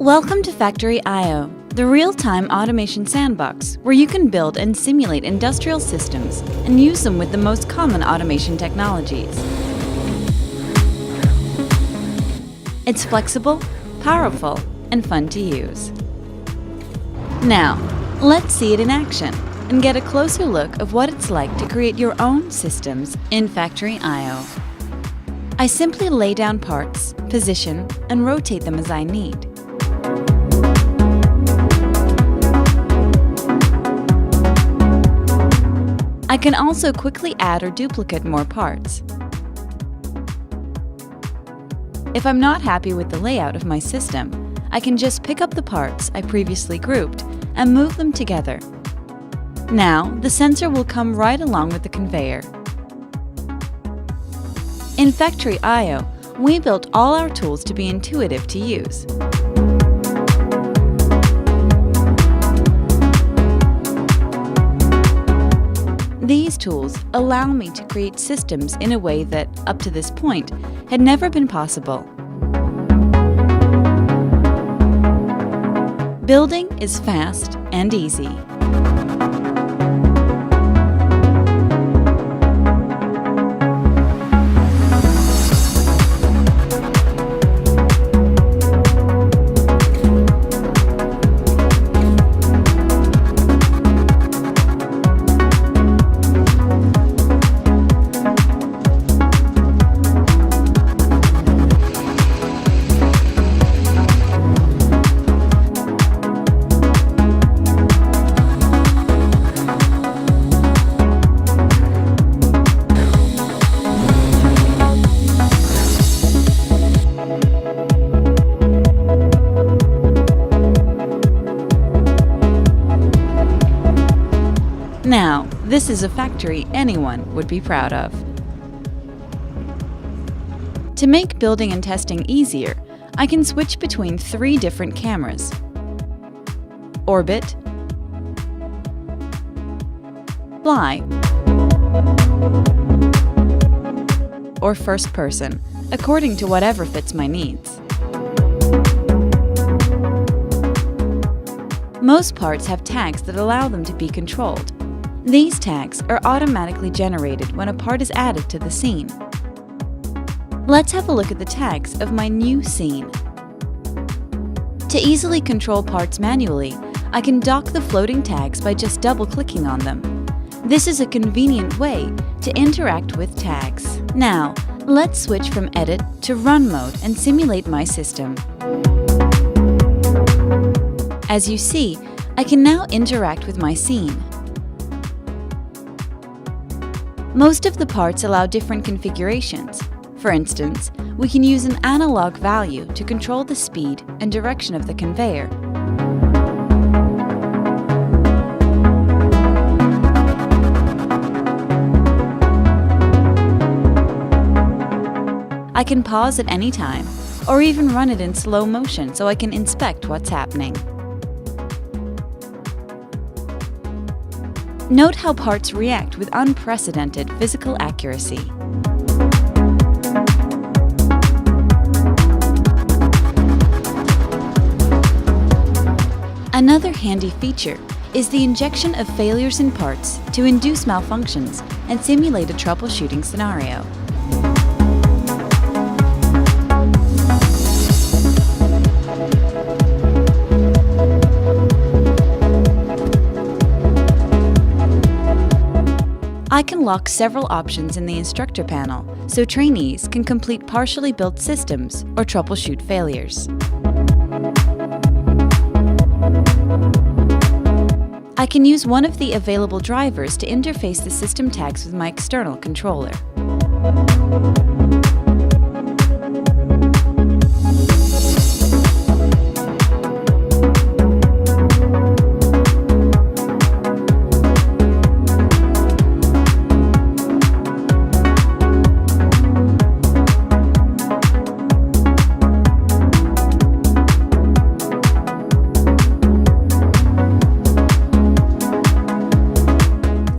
Welcome to Factory I/O, the real-time automation sandbox where you can build and simulate industrial systems and use them with the most common automation technologies. It's flexible, powerful, and fun to use. Now, let's see it in action and get a closer look of what it's like to create your own systems in Factory I/O. I simply lay down parts, position, and rotate them as I need. I can also quickly add or duplicate more parts. If I'm not happy with the layout of my system, I can just pick up the parts I previously grouped and move them together. Now, the sensor will come right along with the conveyor. In Factory I/O, we built all our tools to be intuitive to use. These tools allow me to create systems in a way that, up to this point, had never been possible. Building is fast and easy. Now, this is a factory anyone would be proud of. To make building and testing easier, I can switch between 3 different cameras: orbit, fly, or first person, according to whatever fits my needs. Most parts have tags that allow them to be controlled. These tags are automatically generated when a part is added to the scene. Let's have a look at the tags of my new scene. To easily control parts manually, I can dock the floating tags by just double-clicking on them. This is a convenient way to interact with tags. Now, let's switch from edit to run mode and simulate my system. As you see, I can now interact with my scene. Most of the parts allow different configurations. For instance, we can use an analog value to control the speed and direction of the conveyor. I can pause at any time, or even run it in slow motion so I can inspect what's happening. Note how parts react with unprecedented physical accuracy. Another handy feature is the injection of failures in parts to induce malfunctions and simulate a troubleshooting scenario. I can lock several options in the instructor panel, so trainees can complete partially built systems or troubleshoot failures. I can use one of the available drivers to interface the system tags with my external controller.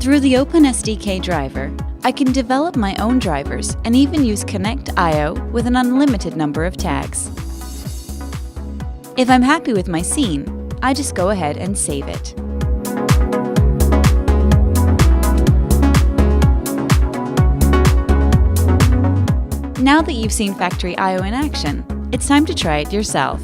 Through the Open SDK driver, I can develop my own drivers and even use Connect I/O with an unlimited number of tags. If I'm happy with my scene, I just go ahead and save it. Now that you've seen Factory.io in action, it's time to try it yourself.